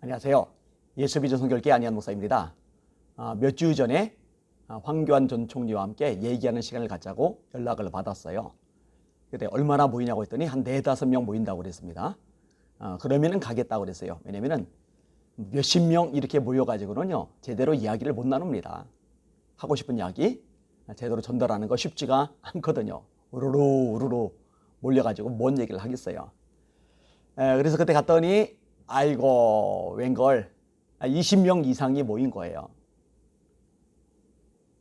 안녕하세요. 예수비전 선교회 안희한 목사입니다. 몇 주 전에 황교안 전 총리와 함께 얘기하는 시간을 갖자고 연락을 받았어요. 그때 얼마나 모이냐고 했더니 한 4-5명 모인다고 그랬습니다. 그러면은 가겠다고 그랬어요. 왜냐면은 몇십 명 이렇게 모여가지고는요, 제대로 이야기를 못 나눕니다. 하고 싶은 이야기 제대로 전달하는 거 쉽지가 않거든요. 우르르 몰려가지고 뭔 얘기를 하겠어요. 그래서 그때 갔더니 아이고 웬걸 20명 이상이 모인 거예요.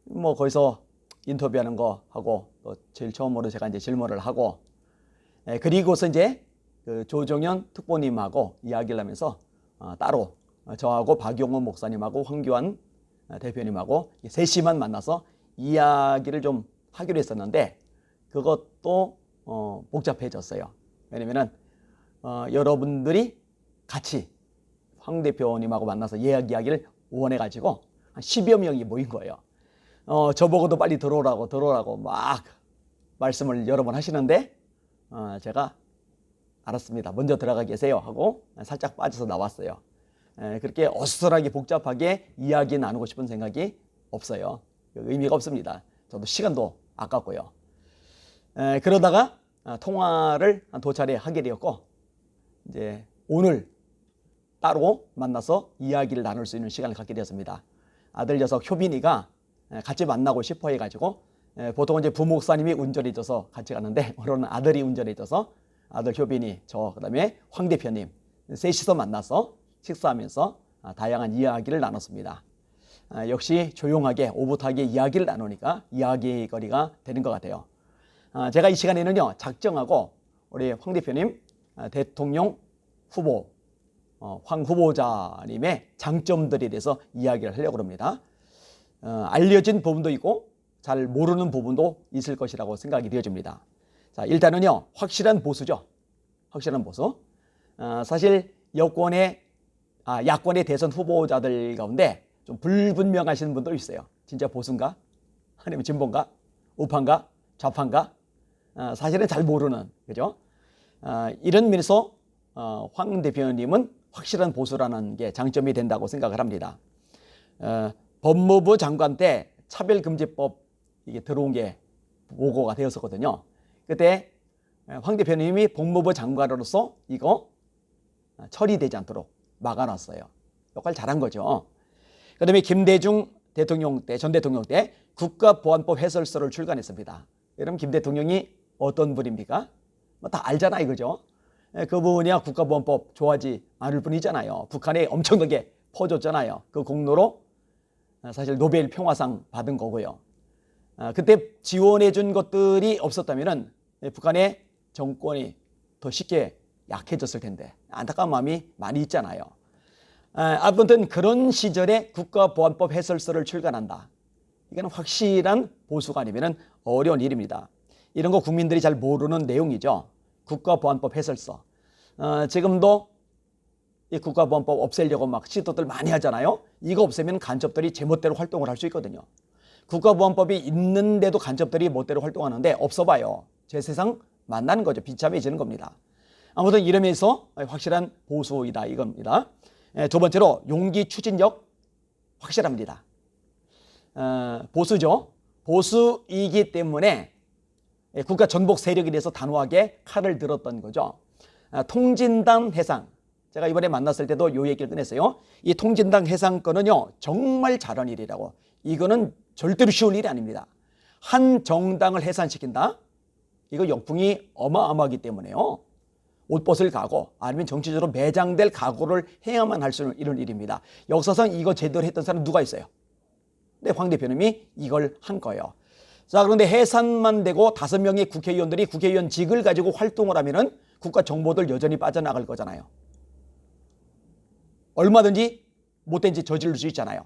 뭐 거기서 인터뷰하는 거 하고 또 제일 처음으로 제가 이제 질문을 하고 그리고서 이제 그 조정현 특보님하고 이야기를 하면서 따로 저하고 박용호 목사님하고 황교안 대표님하고 셋이만 만나서 이야기를 좀 하기로 했었는데 그것도 복잡해졌어요. 왜냐면은 여러분들이 같이 황 대표님하고 만나서 이야기를 원해가지고 한 10여 명이 모인 거예요. 저보고도 빨리 들어오라고 막 말씀을 여러 번 하시는데 제가 알았습니다. 먼저 들어가 계세요 하고 살짝 빠져서 나왔어요. 그렇게 어수선하게 복잡하게 이야기 나누고 싶은 생각이 없어요. 의미가 없습니다. 저도 시간도 아깝고요. 그러다가 통화를 한 2차례 하게 되었고 이제 오늘 따로 만나서 이야기를 나눌 수 있는 시간을 갖게 되었습니다. 아들 녀석 효빈이가 같이 만나고 싶어 해가지고 보통은 이제 부목사님이 운전해줘서 같이 가는데 오늘은 아들이 운전해줘서 아들 효빈이 저 그다음에 황 대표님 셋이서 만나서 식사하면서 다양한 이야기를 나눴습니다. 역시 조용하게 오붓하게 이야기를 나누니까 이야기거리가 되는 것 같아요. 제가 이 시간에는요 작정하고 우리 황 대표님 대통령 후보 황 후보자님의 장점들에 대해서 이야기를 하려고 합니다. 알려진 부분도 있고 잘 모르는 부분도 있을 것이라고 생각이 되어집니다. 자, 일단은요 확실한 보수죠. 확실한 보수. 사실 야권의 대선 후보자들 가운데 좀 불분명하신 분도 있어요. 진짜 보수인가? 아니면 진보인가? 우파인가? 좌파인가? 사실은 잘 모르는, 그죠? 이런 면에서 황 대표님은 확실한 보수라는 게 장점이 된다고 생각을 합니다. 법무부 장관 때 차별금지법 이게 들어온 게 보고가 되었었거든요. 그때 황 대표님이 법무부 장관으로서 이거 처리되지 않도록 막아놨어요. 역할 잘한 거죠. 그 다음에 김대중 대통령 때, 전 대통령 때 국가보안법 해설서를 출간했습니다. 여러분 김 대통령이 어떤 분입니까? 뭐 다 알잖아요, 그죠? 그분이야 국가보안법 좋아하지 않을 분이잖아요. 북한에 엄청나게 퍼줬잖아요. 그 공로로 사실 노벨 평화상 받은 거고요. 그때 지원해 준 것들이 없었다면 북한의 정권이 더 쉽게 약해졌을 텐데 안타까운 마음이 많이 있잖아요. 아무튼 그런 시절에 국가보안법 해설서를 출간한다. 이건 확실한 보수가 아니면 어려운 일입니다. 이런 거 국민들이 잘 모르는 내용이죠. 국가보안법 해설서. 지금도 이 국가보안법 없애려고 막 시도들 많이 하잖아요. 이거 없애면 간첩들이 제멋대로 활동을 할 수 있거든요. 국가보안법이 있는데도 간첩들이 멋대로 활동하는데 없어봐요. 제 세상 만나는 거죠. 비참해지는 겁니다. 아무튼 이러면서 확실한 보수이다 이겁니다. 두 번째로 용기 추진력 확실합니다. 보수죠. 보수이기 때문에 국가 전복 세력에 대해서 단호하게 칼을 들었던 거죠. 통진당 해상. 제가 이번에 만났을 때도 이 얘기를 꺼냈어요. 이 통진당 해상 건은요, 정말 잘한 일이라고. 이거는 절대로 쉬운 일이 아닙니다. 한 정당을 해산시킨다? 이거 역풍이 어마어마하기 때문에요. 옷벗을 가고 아니면 정치적으로 매장될 각오를 해야만 할 수 있는 이런 일입니다. 역사상 이거 제대로 했던 사람 누가 있어요? 근데 황 대표님이 이걸 한 거예요. 자, 그런데 해산만 되고 5명의 국회의원들이 국회의원직을 가지고 활동을 하면은 국가 정보들 여전히 빠져나갈 거잖아요. 얼마든지 못된 짓 저지를 수 있잖아요.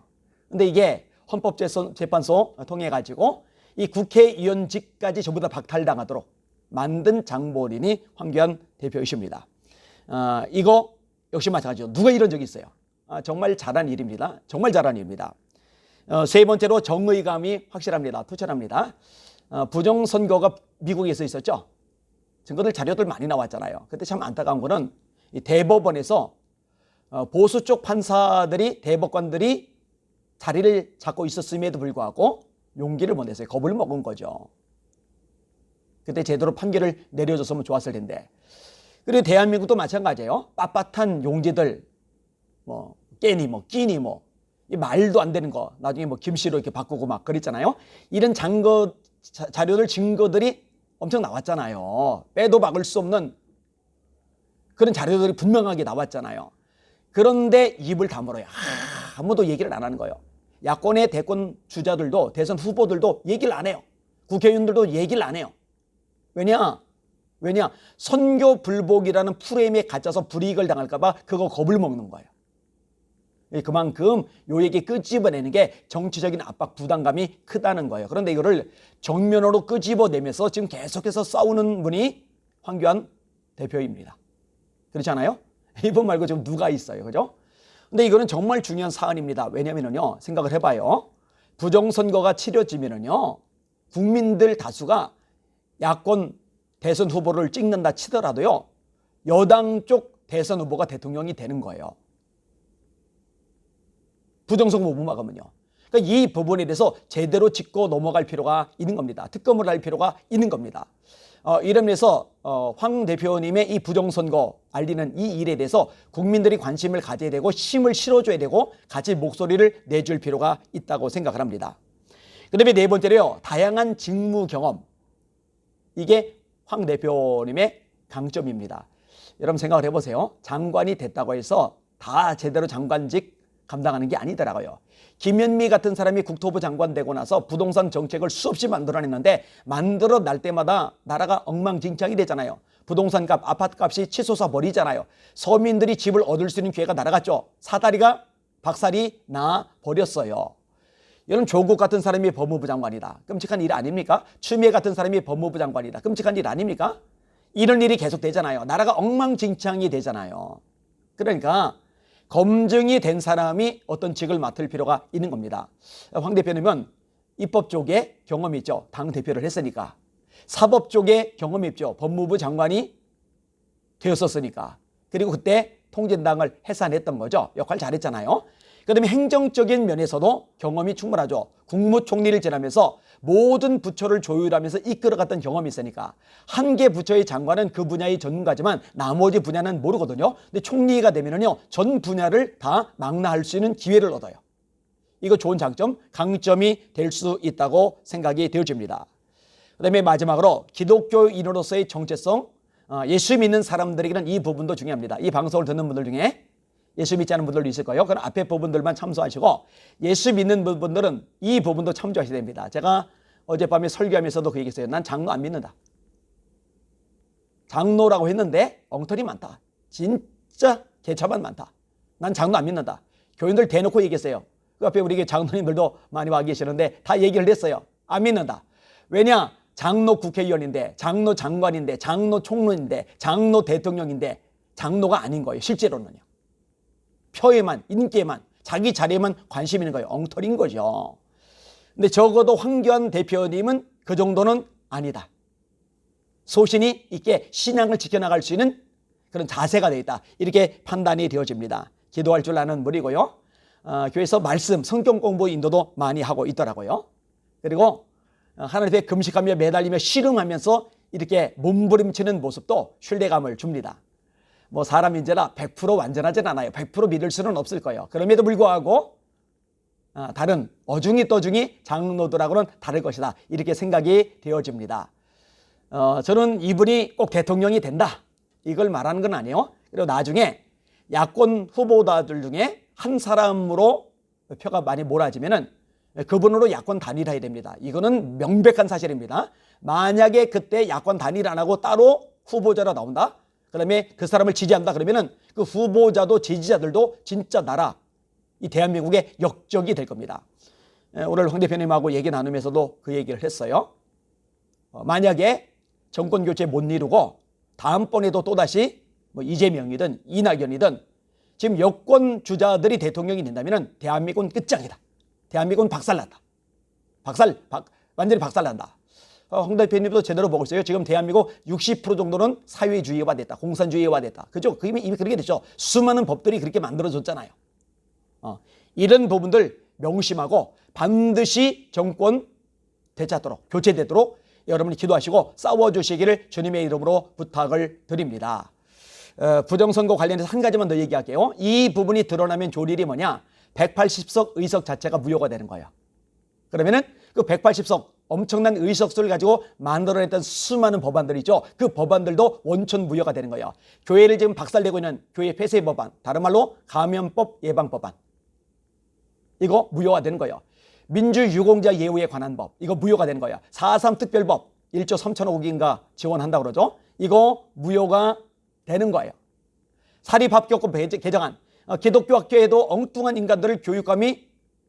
근데 이게 헌법재판소 통해 가지고 이 국회의원직까지 전부 다 박탈당하도록 만든 장본인이 황교안 대표이십니다. 이거 역시 마찬가지죠. 누가 이런 적이 있어요? 정말 잘한 일입니다. 정말 잘한 일입니다. 세 번째로 정의감이 확실합니다. 투철합니다. 부정선거가 미국에서 있었죠. 증거들 자료들 많이 나왔잖아요. 그때 참 안타까운 거는 이 대법원에서 보수 쪽 판사들이, 대법관들이 자리를 잡고 있었음에도 불구하고 용기를 못 냈어요. 겁을 먹은 거죠. 그때 제대로 판결을 내려줬으면 좋았을 텐데. 그리고 대한민국도 마찬가지예요. 빳빳한 용지들, 뭐 깨니 뭐 끼니 뭐 이 말도 안 되는 거 나중에 뭐 김씨로 이렇게 바꾸고 막 그랬잖아요. 이런 자료들, 증거들이 엄청 나왔잖아요. 빼도 박을 수 없는 그런 자료들이 분명하게 나왔잖아요. 그런데 입을 다물어요. 아무도 얘기를 안 하는 거예요. 야권의 대권 주자들도, 대선 후보들도 얘기를 안 해요. 국회의원들도 얘기를 안 해요. 왜냐? 선교 불복이라는 프레임에 갇혀서 불이익을 당할까 봐 그거 겁을 먹는 거예요. 그만큼 요 얘기 끄집어내는 게 정치적인 압박, 부담감이 크다는 거예요. 그런데 이거를 정면으로 끄집어내면서 지금 계속해서 싸우는 분이 황교안 대표입니다. 그렇지 않아요? 이분 말고 지금 누가 있어요. 그죠? 근데 이거는 정말 중요한 사안입니다. 왜냐면은요, 생각을 해봐요. 부정선거가 치러지면은요, 국민들 다수가 야권 대선 후보를 찍는다 치더라도요, 여당 쪽 대선 후보가 대통령이 되는 거예요. 부정선거 못 막으면요. 그러니까 이 부분에 대해서 제대로 짚고 넘어갈 필요가 있는 겁니다. 특검을 할 필요가 있는 겁니다. 이러면서 황 대표님의 이 부정선거 알리는 이 일에 대해서 국민들이 관심을 가져야 되고 힘을 실어줘야 되고 같이 목소리를 내줄 필요가 있다고 생각을 합니다. 그 다음에 네 번째로요. 다양한 직무 경험. 이게 황 대표님의 강점입니다. 여러분 생각을 해보세요. 장관이 됐다고 해서 다 제대로 장관직 감당하는 게 아니더라고요. 김현미 같은 사람이 국토부 장관 되고 나서 부동산 정책을 수없이 만들어냈는데 만들어 날 때마다 나라가 엉망진창이 되잖아요. 부동산 값, 아파트 값이 치솟아 버리잖아요. 서민들이 집을 얻을 수 있는 기회가 날아갔죠. 사다리가 박살이 나 버렸어요. 여러분 조국 같은 사람이 법무부 장관이다. 끔찍한 일 아닙니까? 추미애 같은 사람이 법무부 장관이다. 끔찍한 일 아닙니까? 이런 일이 계속 되잖아요. 나라가 엉망진창이 되잖아요. 그러니까 검증이 된 사람이 어떤 직을 맡을 필요가 있는 겁니다. 황 대표님은 입법 쪽에 경험이 있죠. 당대표를 했으니까. 사법 쪽에 경험이 있죠. 법무부 장관이 되었었으니까. 그리고 그때 통진당을 해산했던 거죠. 역할 잘했잖아요. 그다음에 행정적인 면에서도 경험이 충분하죠. 국무총리를 지나면서 모든 부처를 조율하면서 이끌어갔던 경험이 있으니까 한 개 부처의 장관은 그 분야의 전문가지만 나머지 분야는 모르거든요. 근데 총리가 되면은요 전 분야를 다 망라할 수 있는 기회를 얻어요. 이거 좋은 장점, 강점이 될 수 있다고 생각이 되어집니다. 그다음에 마지막으로 기독교인으로서의 정체성, 예수 믿는 사람들에게는 이 부분도 중요합니다. 이 방송을 듣는 분들 중에 예수 믿지 않는 분들도 있을 거예요. 그럼 앞에 부분들만 참조하시고 예수 믿는 분들은 이 부분도 참조하셔야 됩니다. 제가 어젯밤에 설교하면서도 그 얘기했어요. 난 장로 안 믿는다. 장로라고 했는데 엉터리 많다. 진짜 개차반 많다. 난 장로 안 믿는다. 교인들 대놓고 얘기했어요. 그 앞에 우리 장로님들도 많이 와 계시는데 다 얘기를 했어요. 안 믿는다. 왜냐? 장로 국회의원인데, 장로 장관인데, 장로 총리인데, 장로 대통령인데 장로가 아닌 거예요. 실제로는요. 표에만, 인기에만, 자기 자리에만 관심 있는 거예요. 엉터리인 거죠. 근데 적어도 황교안 대표님은 그 정도는 아니다. 소신이 있게 신앙을 지켜나갈 수 있는 그런 자세가 되어 있다. 이렇게 판단이 되어집니다. 기도할 줄 아는 분이고요. 교회에서 말씀, 성경 공부 인도도 많이 하고 있더라고요. 그리고 하나님 앞에 금식하며 매달리며 씨름하면서 이렇게 몸부림치는 모습도 신뢰감을 줍니다. 뭐 사람인지라 100% 완전하진 않아요. 100% 믿을 수는 없을 거예요. 그럼에도 불구하고 다른 어중이 떠중이 장로들하고는 다를 것이다. 이렇게 생각이 되어집니다. 저는 이분이 꼭 대통령이 된다. 이걸 말하는 건 아니에요. 그리고 나중에 야권 후보자들 중에 한 사람으로 표가 많이 몰아지면은 그분으로 야권 단일화해야 됩니다. 이거는 명백한 사실입니다. 만약에 그때 야권 단일 안 하고 따로 후보자로 나온다. 그다음에 그 사람을 지지한다 그러면은 그 후보자도 지지자들도 진짜 나라 이 대한민국의 역적이 될 겁니다. 오늘 황 대표님하고 얘기 나누면서도 그 얘기를 했어요. 만약에 정권 교체 못 이루고 다음번에도 또다시 뭐 이재명이든 이낙연이든 지금 여권 주자들이 대통령이 된다면은 대한민국은 끝장이다. 대한민국은 박살난다. 완전히 박살난다. 홍 대표님도 제대로 보고 있어요. 지금 대한민국 60% 정도는 사회주의화 됐다. 공산주의화 됐다. 그죠? 이미 그렇게 됐죠. 수많은 법들이 그렇게 만들어졌잖아요. 이런 부분들 명심하고 반드시 정권 되찾도록, 교체되도록 여러분이 기도하시고 싸워주시기를 주님의 이름으로 부탁을 드립니다. 부정선거 관련해서 한 가지만 더 얘기할게요. 이 부분이 드러나면 조일이 뭐냐? 180석 의석 자체가 무효가 되는 거예요. 그러면은 그 180석 엄청난 의석수를 가지고 만들어냈던 수많은 법안들이 있죠. 그 법안들도 원천 무효가 되는 거예요. 교회를 지금 박살내고 있는 교회 폐쇄 법안, 다른 말로 감염법 예방 법안, 이거 무효가 되는 거예요. 민주유공자 예우에 관한 법, 이거 무효가 되는 거예요. 4.3 특별법 1조 3천억인가 지원한다고 그러죠. 이거 무효가 되는 거예요. 사립학교법 개정안, 기독교 학교에도 엉뚱한 인간들을 교육감이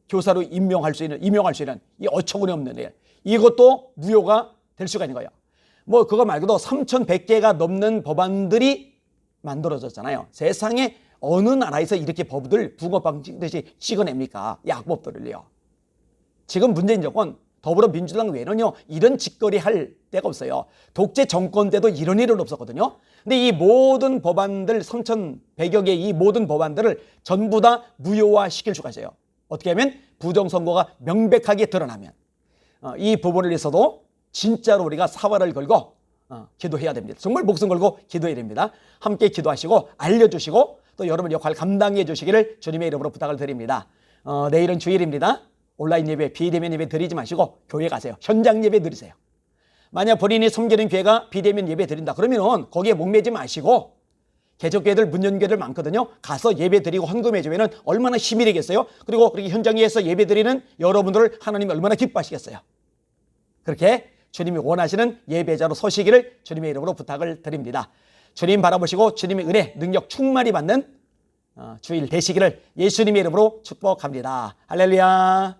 교사로 임명할 수 있는 이 어처구니 없는 일, 이것도 무효가 될 수가 있는 거예요. 뭐 그거 말고도 3,100개가 넘는 법안들이 만들어졌잖아요. 세상에 어느 나라에서 이렇게 법들 붕어빵 찍어냅니까? 이 악법들을요. 지금 문재인 정권 더불어민주당 외에는요 이런 짓거리 할 데가 없어요. 독재 정권 때도 이런 일은 없었거든요. 근데 이 모든 법안들 3,100여 개 이 모든 법안들을 전부 다 무효화 시킬 수가 있어요. 어떻게 하면 부정선거가 명백하게 드러나면 이 부분을 위해서도 진짜로 우리가 사활을 걸고 기도해야 됩니다. 정말 목숨 걸고 기도해야 됩니다. 함께 기도하시고 알려주시고 또 여러분 역할 감당해 주시기를 주님의 이름으로 부탁을 드립니다. 내일은 주일입니다. 온라인 예배, 비대면 예배 드리지 마시고 교회 가세요. 현장 예배 드리세요. 만약 본인이 섬기는 교회가 비대면 예배 드린다 그러면 거기에 목매지 마시고 개척교회들 문 연 교회들 많거든요. 가서 예배 드리고 헌금해 주면 얼마나 힘이 되겠어요. 그리고 그렇게 현장에서 예배 드리는 여러분들을 하나님이 얼마나 기뻐하시겠어요. 그렇게 주님이 원하시는 예배자로 서시기를 주님의 이름으로 부탁을 드립니다. 주님 바라보시고 주님의 은혜, 능력 충만히 받는 주일 되시기를 예수님의 이름으로 축복합니다. 할렐루야.